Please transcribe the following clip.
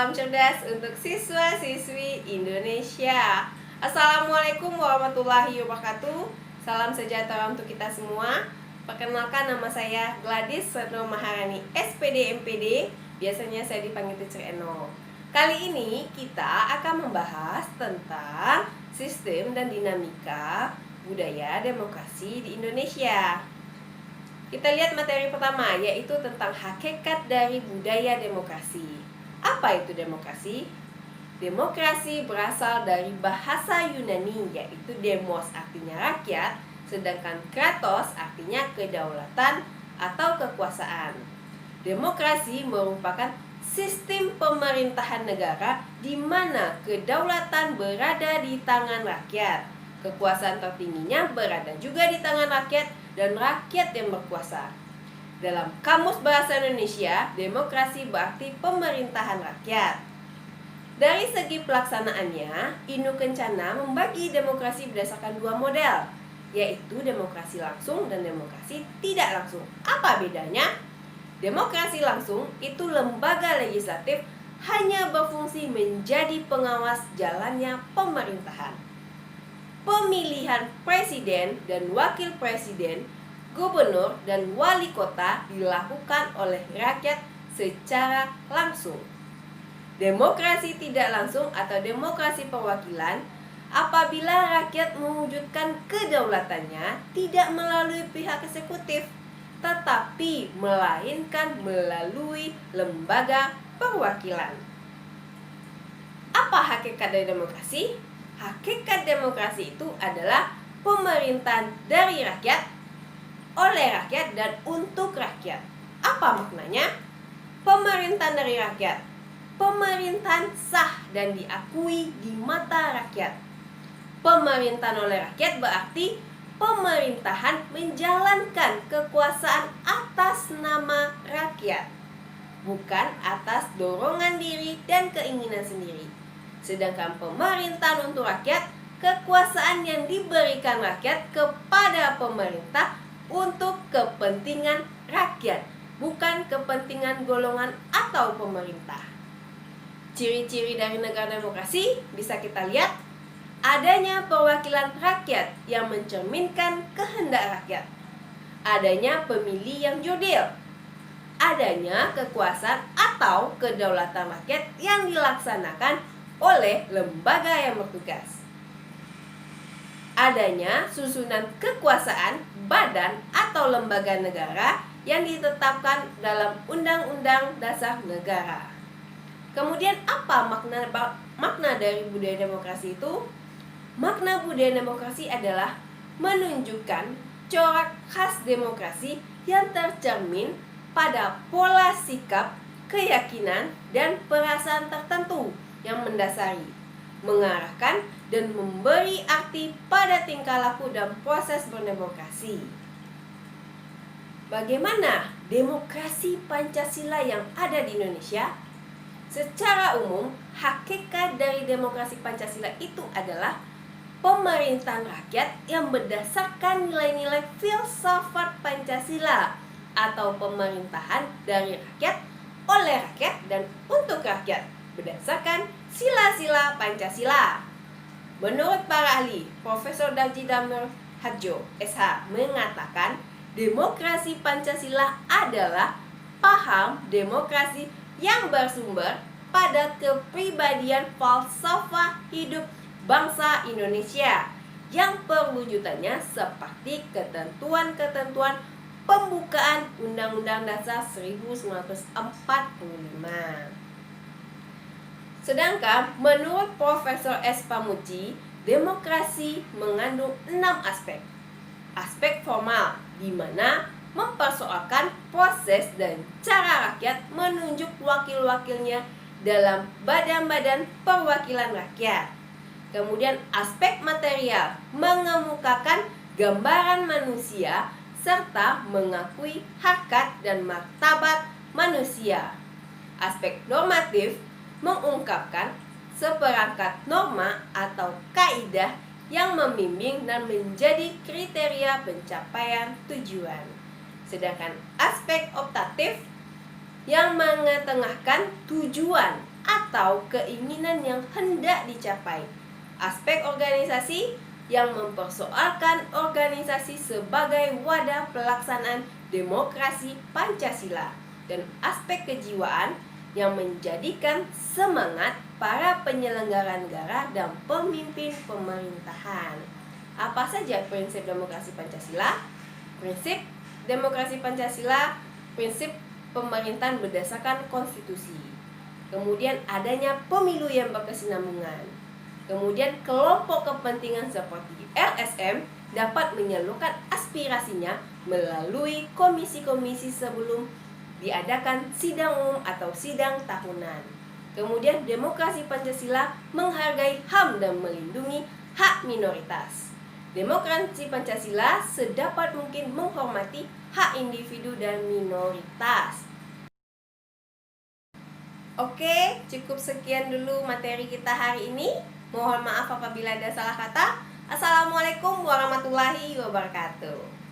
salam cerdas untuk siswa-siswi Indonesia. Assalamualaikum warahmatullahi wabarakatuh. Salam sejahtera untuk kita semua. Perkenalkan, nama saya Gladys Retno Maharani, SPD MPD. Biasanya saya dipanggil Teacher Eno. Kali ini kita akan membahas tentang sistem dan dinamika budaya demokrasi di Indonesia. Kita lihat materi pertama, yaitu tentang hakikat dari budaya demokrasi. Apa itu demokrasi? Demokrasi berasal dari bahasa Yunani, yaitu demos artinya rakyat, sedangkan kratos artinya kedaulatan atau kekuasaan. Demokrasi merupakan sistem pemerintahan negara di mana kedaulatan berada di tangan rakyat. Kekuasaan tertingginya berada juga di tangan rakyat dan rakyat yang berkuasa. Dalam Kamus Bahasa Indonesia, demokrasi berarti pemerintahan rakyat. Dari segi pelaksanaannya, Inu Kencana membagi demokrasi berdasarkan dua model, yaitu demokrasi langsung dan demokrasi tidak langsung. Apa bedanya? Demokrasi langsung itu lembaga legislatif hanya berfungsi menjadi pengawas jalannya pemerintahan. Pemilihan presiden dan wakil presiden, gubernur dan wali kota dilakukan oleh rakyat secara langsung. Demokrasi tidak langsung atau demokrasi perwakilan apabila rakyat mewujudkan kedaulatannya tidak melalui pihak eksekutif, tetapi melainkan melalui lembaga perwakilan. Apa hakikat dari demokrasi? Hakikat demokrasi itu adalah pemerintahan dari rakyat, oleh rakyat, dan untuk rakyat. Apa maknanya? Pemerintahan dari rakyat, pemerintahan sah dan diakui di mata rakyat. Pemerintahan oleh rakyat berarti pemerintahan menjalankan kekuasaan atas nama rakyat, bukan atas dorongan diri dan keinginan sendiri. Sedangkan pemerintahan untuk rakyat, kekuasaan yang diberikan rakyat kepada pemerintah untuk kepentingan rakyat, bukan kepentingan golongan atau pemerintah. Ciri-ciri dari negara demokrasi bisa kita lihat: adanya perwakilan rakyat yang mencerminkan kehendak rakyat, adanya pemilih yang jurdil, adanya kekuasaan atau kedaulatan rakyat yang dilaksanakan oleh lembaga yang bertugas, adanya susunan kekuasaan badan atau lembaga negara yang ditetapkan dalam Undang-Undang Dasar Negara. Kemudian apa makna dari budaya demokrasi itu? Makna budaya demokrasi adalah menunjukkan corak khas demokrasi yang tercermin pada pola sikap, keyakinan, dan perasaan tertentu yang mendasari, mengarahkan, dan memberi arti pada tingkah laku dan proses berdemokrasi. Bagaimana demokrasi Pancasila yang ada di Indonesia? Secara umum, hakikat dari demokrasi Pancasila itu adalah pemerintahan rakyat yang berdasarkan nilai-nilai filsafat Pancasila, atau pemerintahan dari rakyat, oleh rakyat, dan untuk rakyat berdasarkan sila-sila Pancasila. Menurut para ahli, Profesor Darji Damir Hadjo, SH, mengatakan demokrasi Pancasila adalah paham demokrasi yang bersumber pada kepribadian falsafah hidup bangsa Indonesia yang perwujudannya seperti ketentuan-ketentuan pembukaan Undang-Undang Dasar 1945. Sedangkan menurut Profesor S. Pamuji, demokrasi mengandung 6 aspek. Aspek formal, di mana mempersoalkan proses dan cara rakyat menunjuk wakil-wakilnya dalam badan-badan perwakilan rakyat. Kemudian aspek material, mengemukakan gambaran manusia serta mengakui hakikat dan martabat manusia. Aspek normatif, mengungkapkan seperangkat norma atau kaidah yang membimbing dan menjadi kriteria pencapaian tujuan. Sedangkan aspek optatif yang mengetengahkan tujuan atau keinginan yang hendak dicapai. Aspek organisasi yang mempersoalkan organisasi sebagai wadah pelaksanaan demokrasi Pancasila, dan aspek kejiwaan yang menjadikan semangat para penyelenggara negara dan pemimpin pemerintahan. Apa saja prinsip demokrasi Pancasila? Prinsip demokrasi Pancasila, prinsip pemerintahan berdasarkan konstitusi. Kemudian adanya pemilu yang berkesinambungan. Kemudian kelompok kepentingan seperti LSM dapat menyalurkan aspirasinya melalui komisi-komisi sebelum diadakan sidang umum atau sidang tahunan. Kemudian demokrasi Pancasila menghargai HAM dan melindungi hak minoritas. Demokrasi Pancasila sedapat mungkin menghormati hak individu dan minoritas. Oke, cukup sekian dulu materi kita hari ini. Mohon maaf apabila ada salah kata. Assalamualaikum warahmatullahi wabarakatuh.